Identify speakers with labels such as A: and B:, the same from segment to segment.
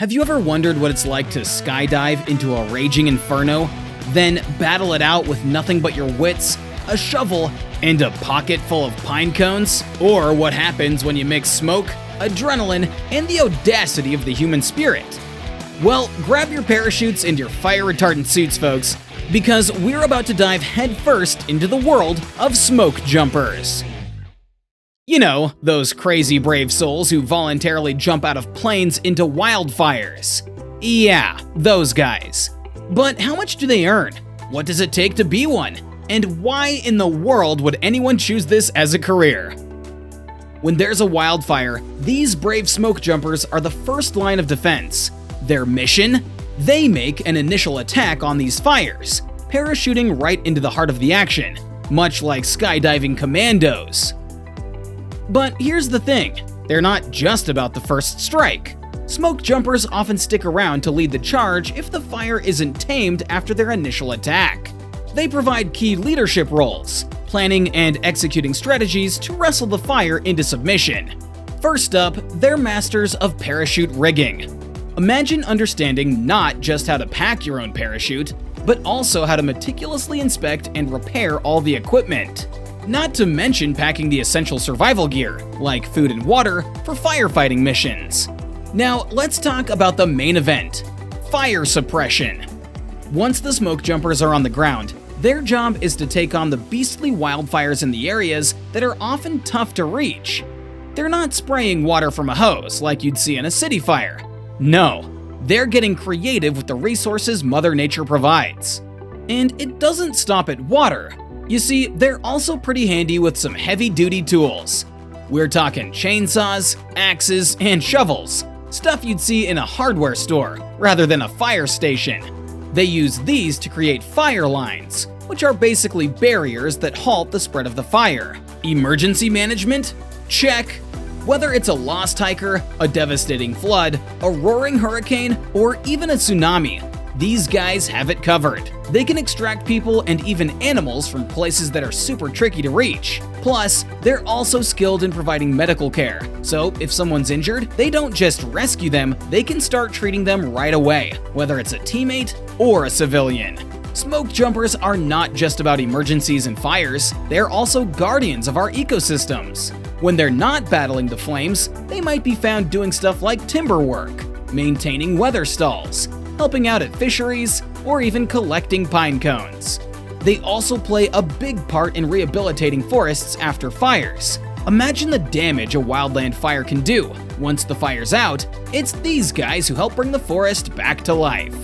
A: Have you ever wondered what it's like to skydive into a raging inferno, then battle it out with nothing but your wits, a shovel, and a pocket full of pine cones? Or what happens when you mix smoke, adrenaline, and the audacity of the human spirit? Well, grab your parachutes and your fire-retardant suits, folks, because we're about to dive headfirst into the world of smoke jumpers. You know, those crazy brave souls who voluntarily jump out of planes into wildfires. Yeah, those guys. But how much do they earn? What does it take to be one? And why in the world would anyone choose this as a career? When there's a wildfire, these brave smoke jumpers are the first line of defense. Their mission? They make an initial attack on these fires, parachuting right into the heart of the action, much like skydiving commandos. But here's the thing, they're not just about the first strike. Smoke jumpers often stick around to lead the charge if the fire isn't tamed after their initial attack. They provide key leadership roles, planning and executing strategies to wrestle the fire into submission. First up, they're masters of parachute rigging. Imagine understanding not just how to pack your own parachute, but also how to meticulously inspect and repair all the equipment. Not to mention packing the essential survival gear, like food and water, for firefighting missions. Now, let's talk about the main event, fire suppression. Once the smoke jumpers are on the ground, their job is to take on the beastly wildfires in the areas that are often tough to reach. They're not spraying water from a hose like you'd see in a city fire. No, they're getting creative with the resources Mother Nature provides. And it doesn't stop at water. You see, they're also pretty handy with some heavy-duty tools. We're talking chainsaws, axes, and shovels, stuff you'd see in a hardware store rather than a fire station. They use these to create fire lines, which are basically barriers that halt the spread of the fire. Emergency management? Check. Whether it's a lost hiker, a devastating flood, a roaring hurricane, or even a tsunami, these guys have it covered. They can extract people and even animals from places that are super tricky to reach. Plus, they're also skilled in providing medical care, so if someone's injured, they don't just rescue them, they can start treating them right away, whether it's a teammate or a civilian. Smoke jumpers are not just about emergencies and fires, they're also guardians of our ecosystems. When they're not battling the flames, they might be found doing stuff like timber work, maintaining weather stalls, helping out at fisheries, or even collecting pine cones. They also play a big part in rehabilitating forests after fires. Imagine the damage a wildland fire can do. Once the fire's out, it's these guys who help bring the forest back to life.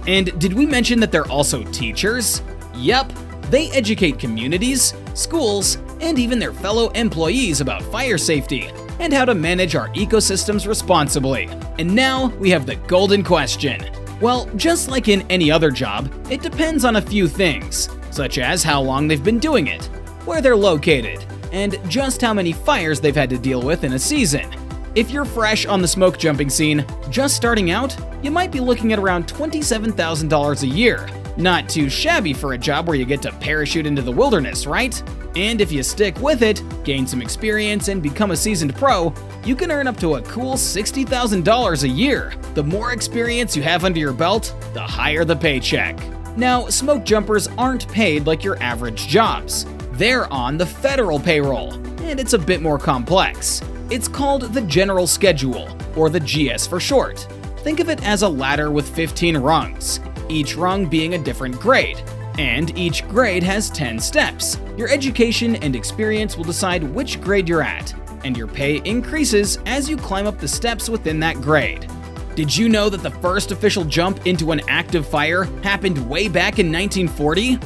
A: And did we mention that they're also teachers? Yep, they educate communities, schools, and even their fellow employees about fire safety and how to manage our ecosystems responsibly. And now we have the golden question. Well, just like in any other job, it depends on a few things, such as how long they've been doing it, where they're located, and just how many fires they've had to deal with in a season. If you're fresh on the smoke jumping scene, just starting out, you might be looking at around $27,000 a year. Not too shabby for a job where you get to parachute into the wilderness, right? And if you stick with it, gain some experience, and become a seasoned pro, you can earn up to a cool $60,000 a year. The more experience you have under your belt, the higher the paycheck. Now, smoke jumpers aren't paid like your average jobs. They're on the federal payroll, and it's a bit more complex. It's called the General Schedule, or the GS for short. Think of it as a ladder with 15 rungs, each rung being a different grade. And each grade has 10 steps. Your education and experience will decide which grade you're at, and your pay increases as you climb up the steps within that grade. Did you know that the first official jump into an active fire happened way back in 1940?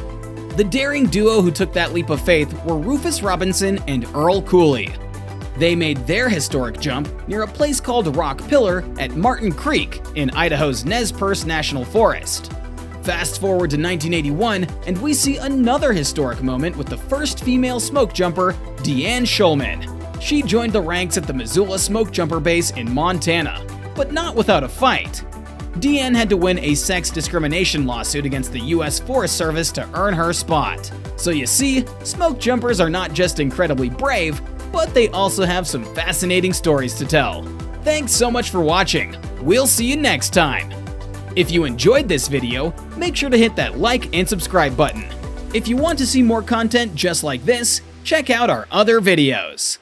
A: The daring duo who took that leap of faith were Rufus Robinson and Earl Cooley. They made their historic jump near a place called Rock Pillar at Martin Creek in Idaho's Nez Perce National Forest. Fast forward to 1981, and we see another historic moment with the first female smoke jumper, Deanne Schulman. She joined the ranks at the Missoula Smoke Jumper Base in Montana, but not without a fight. Deanne had to win a sex discrimination lawsuit against the U.S. Forest Service to earn her spot. So you see, smoke jumpers are not just incredibly brave, but they also have some fascinating stories to tell. Thanks so much for watching. We'll see you next time! If you enjoyed this video, make sure to hit that like and subscribe button. If you want to see more content just like this, check out our other videos.